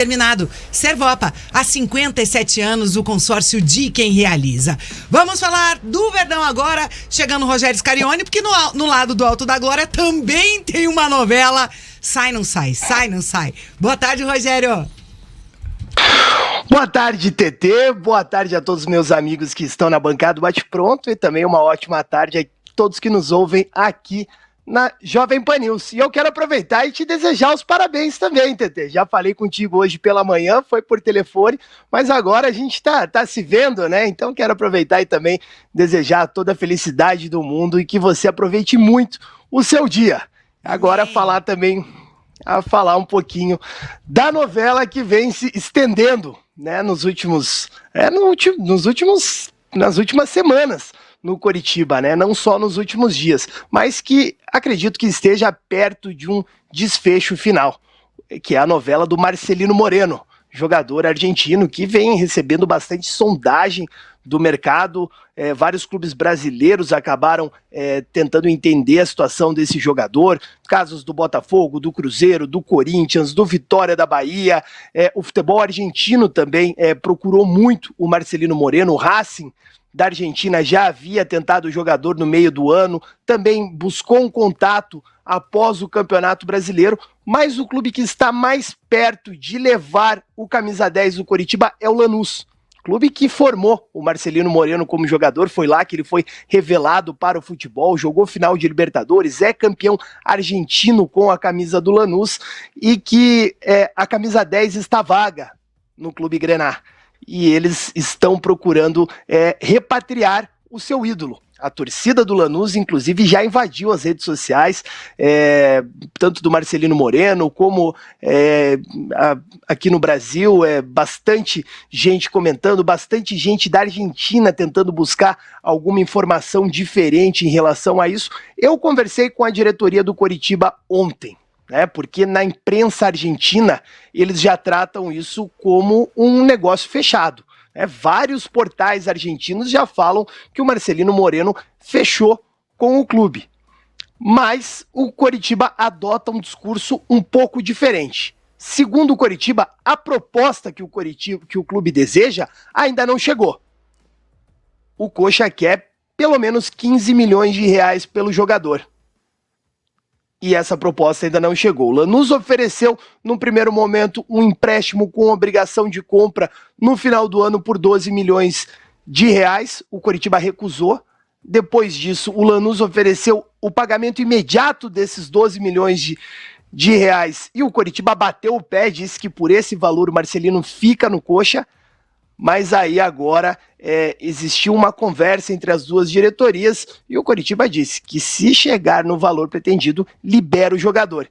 Terminado. Servopa, há 57 anos, o consórcio de quem realiza. Vamos falar do Verdão agora, chegando o Rogério Scarione, porque no lado do Alto da Glória também tem uma novela. Sai, não sai, sai, não sai. Boa tarde, Rogério. Boa tarde, TT. Boa tarde a todos os meus amigos que estão na bancada do Bate Pronto e também uma ótima tarde a todos que nos ouvem aqui na Jovem Pan News. E eu quero aproveitar e te desejar os parabéns também, TT. Já falei contigo hoje pela manhã, foi por telefone, mas agora a gente tá se vendo, né? Então quero aproveitar e também desejar toda a felicidade do mundo e que você aproveite muito o seu dia. Agora falar um pouquinho da novela que vem se estendendo, né, nas últimas semanas no Coritiba, né? Não só nos últimos dias, mas que acredito que esteja perto de um desfecho final, que é a novela do Marcelino Moreno, jogador argentino que vem recebendo bastante sondagem do mercado. Vários clubes brasileiros acabaram tentando entender a situação desse jogador, casos do Botafogo, do Cruzeiro, do Corinthians, do Vitória da Bahia. O futebol argentino também procurou muito o Marcelino Moreno. O Racing da Argentina já havia tentado o jogador no meio do ano, também buscou um contato após o Campeonato Brasileiro, mas o clube que está mais perto de levar o camisa 10 do Coritiba é o Lanús. Clube que formou o Marcelino Moreno como jogador, foi lá que ele foi revelado para o futebol, jogou final de Libertadores, é campeão argentino com a camisa do Lanús e que a camisa 10 está vaga no Clube Grená. E eles estão procurando repatriar o seu ídolo. A torcida do Lanús, inclusive, já invadiu as redes sociais, tanto do Marcelino Moreno, como aqui no Brasil, bastante gente comentando, bastante gente da Argentina tentando buscar alguma informação diferente em relação a isso. Eu conversei com a diretoria do Coritiba ontem, porque na imprensa argentina eles já tratam isso como um negócio fechado. Vários portais argentinos já falam que o Marcelino Moreno fechou com o clube. Mas o Coritiba adota um discurso um pouco diferente. Segundo o Coritiba, a proposta que o clube deseja ainda não chegou. O Coxa quer pelo menos 15 milhões de reais pelo jogador. E essa proposta ainda não chegou. O Lanús ofereceu, num primeiro momento, um empréstimo com obrigação de compra no final do ano por 12 milhões de reais. O Coritiba recusou. Depois disso, o Lanús ofereceu o pagamento imediato desses 12 milhões de reais. E o Coritiba bateu o pé, disse que por esse valor o Marcelino fica no Coxa. Mas aí agora existiu uma conversa entre as duas diretorias e o Coritiba disse que se chegar no valor pretendido, libera o jogador.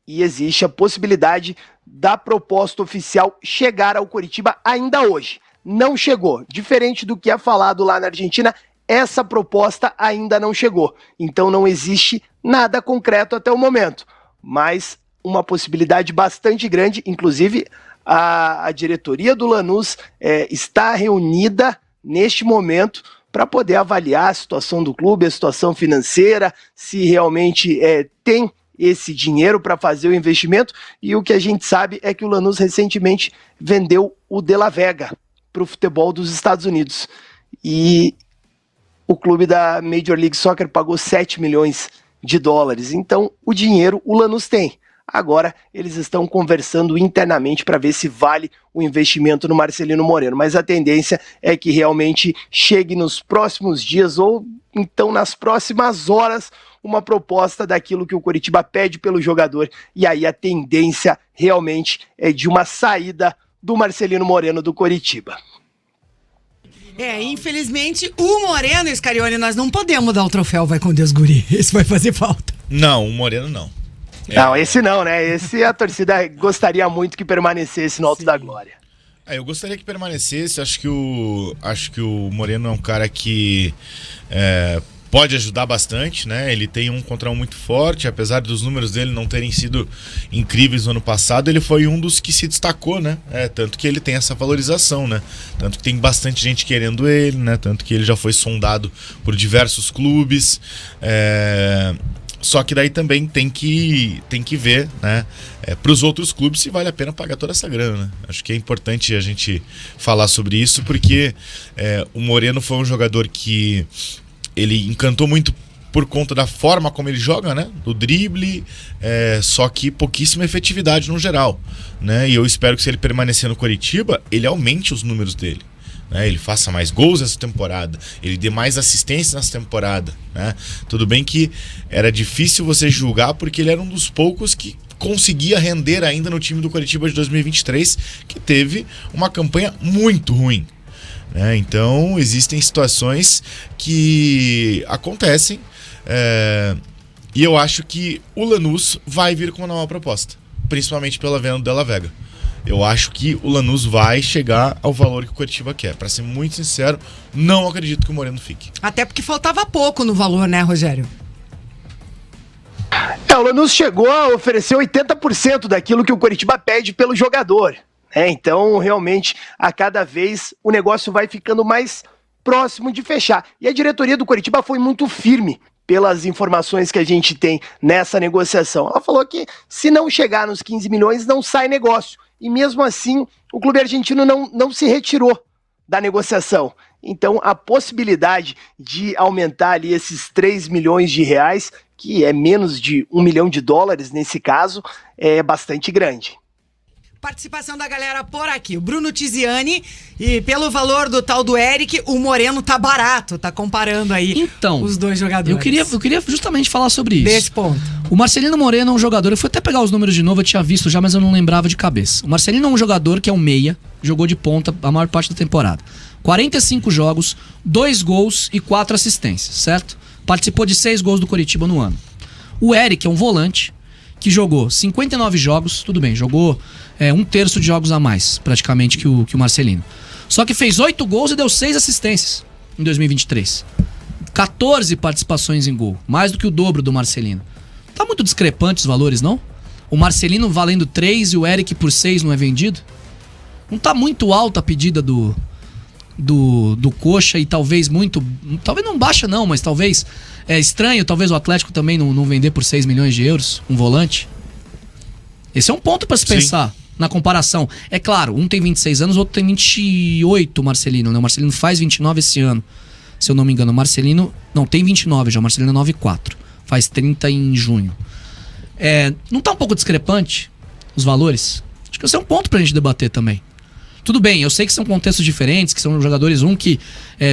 E existe a possibilidade da proposta oficial chegar ao Coritiba ainda hoje. Não chegou. Diferente do que é falado lá na Argentina, essa proposta ainda não chegou. Então não existe nada concreto até o momento. Mas uma possibilidade bastante grande, inclusive a diretoria do Lanús está reunida neste momento para poder avaliar a situação do clube, a situação financeira, se realmente tem esse dinheiro para fazer o investimento. E o que a gente sabe é que o Lanús recentemente vendeu o De La Vega para o futebol dos Estados Unidos. E o clube da Major League Soccer pagou 7 milhões de dólares. Então o dinheiro o Lanús tem. Agora eles estão conversando internamente para ver se vale o investimento no Marcelino Moreno. Mas a tendência é que realmente chegue nos próximos dias ou então nas próximas horas uma proposta daquilo que o Coritiba pede pelo jogador. E aí a tendência realmente é de uma saída do Marcelino Moreno do Coritiba. Infelizmente, o Moreno, Scarione, nós não podemos dar o troféu Vai com Deus, guri. Esse vai fazer falta. Não, o Moreno não. Não, esse não, né? Esse a torcida gostaria muito que permanecesse no Alto da Glória. Eu gostaria que permanecesse. Acho que o Moreno é um cara que pode ajudar bastante, né? Ele tem um contra um muito forte, apesar dos números dele não terem sido incríveis no ano passado, ele foi um dos que se destacou, né? Tanto que ele tem essa valorização, né? Tanto que tem bastante gente querendo ele, né? Tanto que ele já foi sondado por diversos clubes. Só que daí também tem que ver, né, para os outros clubes se vale a pena pagar toda essa grana, né? Acho que é importante a gente falar sobre isso, porque o Moreno foi um jogador que ele encantou muito por conta da forma como ele joga, né, do drible, só que pouquíssima efetividade no geral, né? E eu espero que, se ele permanecer no Coritiba, ele aumente os números dele. Ele faça mais gols essa temporada, ele dê mais assistências nessa temporada, né? Tudo bem que era difícil você julgar, porque ele era um dos poucos que conseguia render ainda no time do Coritiba de 2023, que teve uma campanha muito ruim, né? Então existem situações que acontecem, e eu acho que o Lanús vai vir com uma nova proposta, principalmente pela venda do De La Vega. Eu acho que o Lanús vai chegar ao valor que o Coritiba quer. Pra ser muito sincero, não acredito que o Moreno fique. Até porque faltava pouco no valor, né, Rogério? O Lanús chegou a oferecer 80% daquilo que o Coritiba pede pelo jogador. Então, realmente, a cada vez o negócio vai ficando mais próximo de fechar. E a diretoria do Coritiba foi muito firme pelas informações que a gente tem nessa negociação. Ela falou que, se não chegar nos 15 milhões, não sai negócio. E mesmo assim, o clube argentino não se retirou da negociação. Então, a possibilidade de aumentar ali esses 3 milhões de reais, que é menos de $1 milhão nesse caso, é bastante grande. Participação da galera por aqui. O Bruno Tiziani, e pelo valor do tal do Eric, o Moreno tá barato, tá comparando aí os dois jogadores. Eu queria justamente falar sobre isso. Desse ponto. O Marcelino Moreno é um jogador, eu fui até pegar os números de novo, eu tinha visto já, mas eu não lembrava de cabeça. O Marcelino é um jogador que é um meia, jogou de ponta a maior parte da temporada. 45 jogos, 2 gols e 4 assistências, certo? Participou de 6 gols do Coritiba no ano. O Eric é um volante que jogou 59 jogos, tudo bem, jogou 1/3 de jogos a mais, praticamente, que o Marcelino. Só que fez 8 gols e deu 6 assistências em 2023. 14 participações em gol, mais do que o dobro do Marcelino. Tá muito discrepante os valores, não? O Marcelino valendo 3 e o Eric por 6 não é vendido? Não tá muito alta a pedida do Coxa, e talvez não baixa não, mas talvez é estranho, talvez o Atlético também não vender por 6 milhões de euros um volante. Esse é um ponto para se pensar na comparação. É claro, um tem 26 anos, o outro tem 28, o Marcelino, né? O Marcelino faz 29 esse ano, se eu não me engano. O Marcelino não tem 29 já, o Marcelino é 9,4, faz 30 em junho. Não tá um pouco discrepante os valores? Acho que esse é um ponto pra gente debater também. Tudo bem, eu sei que são contextos diferentes, que são jogadores, um que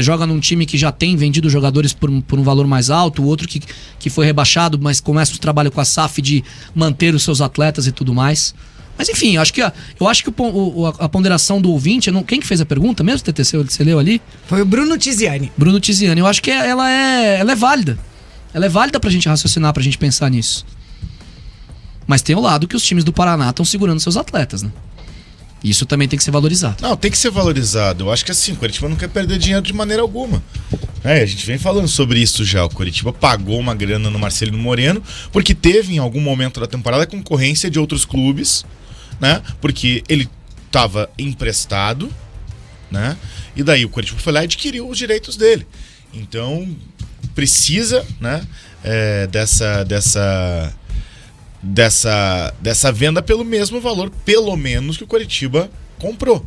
joga num time que já tem vendido jogadores por um valor mais alto, o outro que foi rebaixado, mas começa o trabalho com a SAF de manter os seus atletas e tudo mais. Mas enfim, eu acho que a ponderação do ouvinte, quem que fez a pergunta mesmo, TT, você leu ali? Foi o Bruno Tiziani. Bruno Tiziani, eu acho que ela é válida. Ela é válida pra gente raciocinar, pra gente pensar nisso. Mas tem o lado que os times do Paraná estão segurando seus atletas, né? Isso também tem que ser valorizado. Não, tem que ser valorizado. Eu acho que assim, o Coritiba não quer perder dinheiro de maneira alguma. A gente vem falando sobre isso já. O Coritiba pagou uma grana no Marcelino Moreno, porque teve em algum momento da temporada concorrência de outros clubes, né? Porque ele estava emprestado, né? E daí o Coritiba foi lá e adquiriu os direitos dele. Então, precisa, né? Dessa venda pelo mesmo valor, pelo menos, que o Coritiba comprou.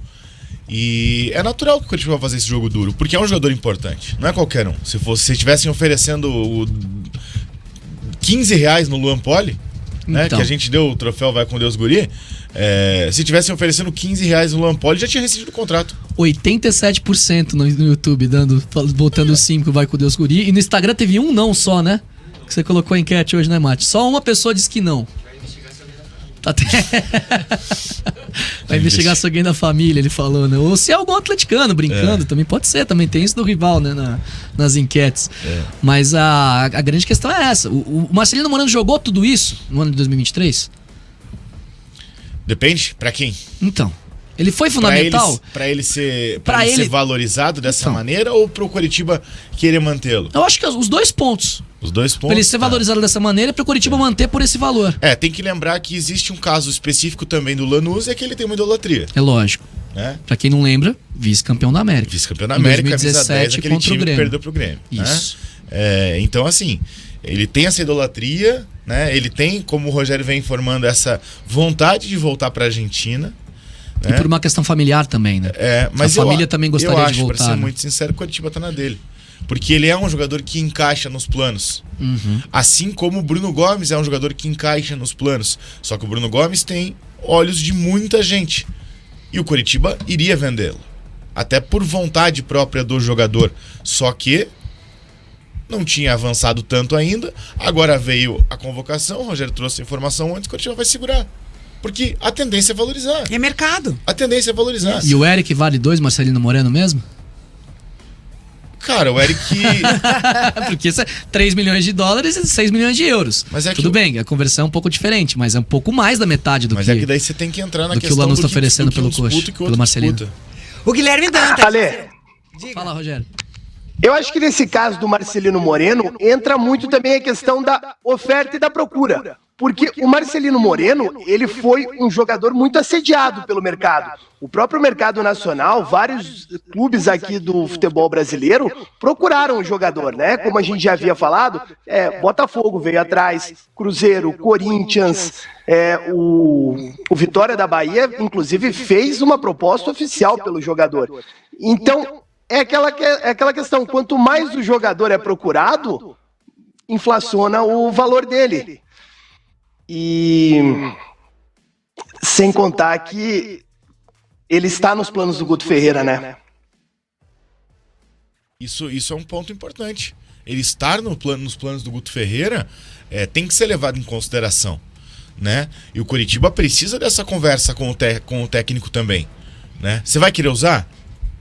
E é natural que o Coritiba vai fazer esse jogo duro, porque é um jogador importante, não é qualquer um. Se estivessem oferecendo R$15 no Luan Poli, né, então, que a gente deu o troféu Vai com Deus Guri, se tivessem oferecendo R$15 no Luan Poli, já tinha rescindido o contrato. 87% no YouTube, botando 5 Vai com Deus Guri, e no Instagram teve um não só, né? Que você colocou a enquete hoje, né, Mate? Só uma pessoa disse que não. Vai investigar se alguém da família, ele falou, né? Ou se é algum atleticano brincando, também pode ser, também tem isso do rival, né? Nas enquetes. Mas a grande questão é essa. O Marcelino Moreno jogou tudo isso no ano de 2023? Depende, pra quem? Então, ele foi fundamental? Pra ele ser valorizado dessa maneira, ou pro Coritiba querer mantê-lo? Eu acho que os dois pontos. Os dois pontos. Pra ele ser valorizado dessa maneira e pro Coritiba manter por esse valor. Tem que lembrar que existe um caso específico também do Lanús, é que ele tem uma idolatria. É lógico. Pra quem não lembra, vice-campeão da América. Vice-campeão da América, 2017, camisa 10, aquele contra time o Grêmio. que perdeu pro Grêmio. Isso. Né? Então, assim, Ele tem essa idolatria, né? Ele tem, como o Rogério vem informando, essa vontade de voltar para a Argentina. E por uma questão familiar também, né? Mas a família também gostaria de voltar. Para ser né? muito sincero, o Coritiba tá na dele. Porque ele é um jogador que encaixa nos planos. Assim como o Bruno Gomes é um jogador que encaixa nos planos. Só que o Bruno Gomes tem olhos de muita gente. E o Coritiba iria vendê-lo. Até por vontade própria do jogador. Só que não tinha avançado tanto ainda. Agora veio a convocação, o Rogério trouxe a informação antes, o Coritiba vai segurar. Porque a tendência é valorizar. É mercado. A tendência é valorizar. E o Eric vale 2, Marcelino Moreno mesmo? Cara, o Eric... Porque isso é 3 milhões de dólares e 6 milhões de euros. Mas é Tudo bem, a conversão é um pouco diferente, mas é um pouco mais da metade do Mas que... é que daí você tem que entrar na do que questão o Lanús do tá oferecendo pelo um disputa Coxa, e que o pelo outro Marcelino. disputa. O Guilherme Dantas. Ale, Fala, Rogério. eu acho que nesse caso do Marcelino Moreno, entra muito também a questão da oferta e da procura. Porque o Marcelino Moreno, ele foi um jogador muito assediado pelo mercado. O próprio mercado nacional, vários clubes aqui do futebol brasileiro procuraram o jogador, né? Como a gente já havia falado, Botafogo veio atrás, Cruzeiro, Corinthians, o Vitória da Bahia, inclusive, fez uma proposta oficial pelo jogador. Então, é aquela questão, quanto mais o jogador é procurado, inflaciona o valor dele. E sem contar que ele está nos planos do Guto Ferreira, né? Isso é um ponto importante. Ele estar nos planos do Guto Ferreira tem que ser levado em consideração, né? E o Coritiba precisa dessa conversa com o técnico também, né? Você vai querer usar?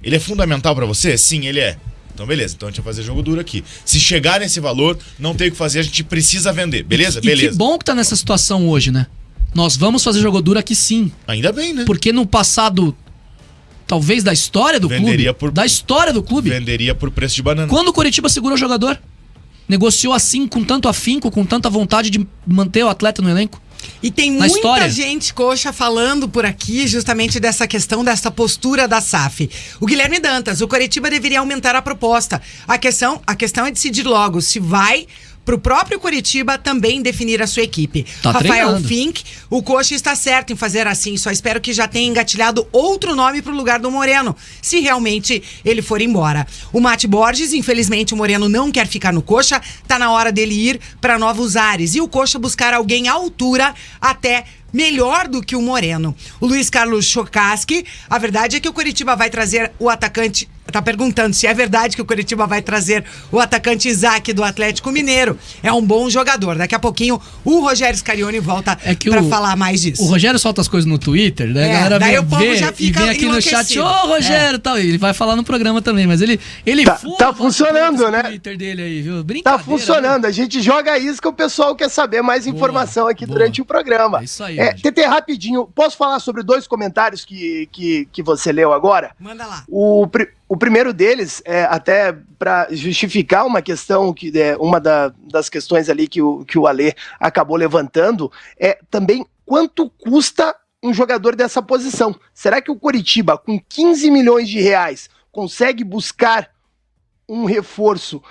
Ele é fundamental pra você? Sim, ele é. Então beleza, então a gente vai fazer jogo duro aqui. Se chegar nesse valor, não tem o que fazer, a gente precisa vender. Beleza? Beleza. E que bom que tá nessa situação hoje, né? Nós vamos fazer jogo duro aqui sim. Ainda bem, né? Porque no passado, talvez da história do Venderia clube, da história do clube, venderia por preço de banana. quando o Coritiba segurou o jogador, negociou assim, com tanto afinco, com tanta vontade de manter o atleta no elenco. E tem Na muita história. gente, Coxa, falando por aqui justamente dessa questão, dessa postura da SAF. O Guilherme Dantas, o Coritiba deveria aumentar a proposta. A questão é decidir logo se vai pro próprio Coritiba também definir a sua equipe. Tá Rafael treinando. Fink, o Coxa está certo em fazer assim, só espero que já tenha engatilhado outro nome pro lugar do Moreno, se realmente ele for embora. O Mate Borges, infelizmente o Moreno não quer ficar no Coxa, tá na hora dele ir para novos ares e o Coxa buscar alguém à altura até melhor do que o Moreno. O Luiz Carlos Chokaski, a verdade é que o Coritiba vai trazer o atacante. Tá perguntando se é verdade que o Coritiba vai trazer o atacante Isaac do Atlético Mineiro. É um bom jogador. Daqui a pouquinho o Rogério Scarione volta pra falar mais disso. O Rogério solta as coisas no Twitter, né? A galera daí vem o povo ver já e fica vem aqui no chat, ô Rogério, tal. Ele vai falar no programa também, mas ele Tá funcionando, esse né? Twitter dele aí, viu? Tá Brincadeira, funcionando, né? a gente joga isso que o pessoal quer saber mais informação aqui boa. durante o programa. É isso aí, Rogério. TT, rapidinho, posso falar sobre 2 comentários que você leu agora? Manda lá. O primeiro deles, até para justificar uma questão, uma das questões ali que o Alê acabou levantando, é também quanto custa um jogador dessa posição. Será que o Coritiba, com 15 milhões de reais, consegue buscar um reforço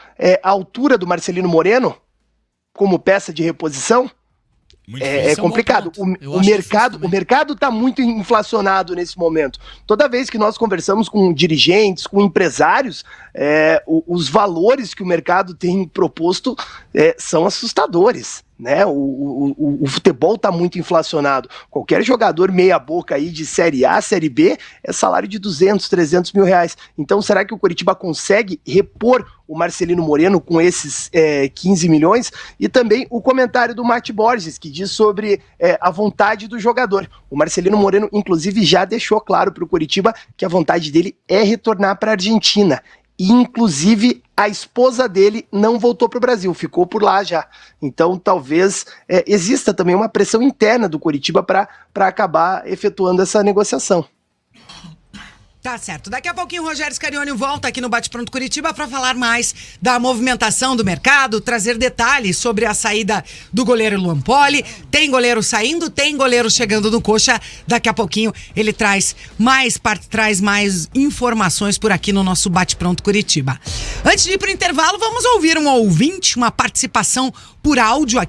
à altura do Marcelino Moreno como peça de reposição? Muito É difícil. complicado. bom ponto. Eu O acho mercado difícil o mercado está muito inflacionado nesse momento. Toda vez que nós conversamos com dirigentes, com empresários, os valores que o mercado tem proposto são assustadores. Né? O futebol está muito inflacionado. Qualquer jogador meia boca aí de Série A, Série B, é salário de 200, 300 mil reais. Então será que o Coritiba consegue repor o Marcelino Moreno com esses 15 milhões? E também o comentário do Mate Borges, que diz sobre a vontade do jogador. O Marcelino Moreno, inclusive, já deixou claro para o Coritiba que a vontade dele é retornar para a Argentina. E, inclusive, a esposa dele não voltou para o Brasil, ficou por lá já. Então, talvez exista também uma pressão interna do Coritiba para acabar efetuando essa negociação. Tá certo. Daqui a pouquinho o Rogério Scarione volta aqui no Bate Pronto Curitiba para falar mais da movimentação do mercado, trazer detalhes sobre a saída do goleiro Luan Poli. Tem goleiro saindo, tem goleiro chegando no Coxa. Daqui a pouquinho ele traz mais informações por aqui no nosso Bate Pronto Curitiba. Antes de ir pro intervalo, vamos ouvir um ouvinte, uma participação por áudio aqui.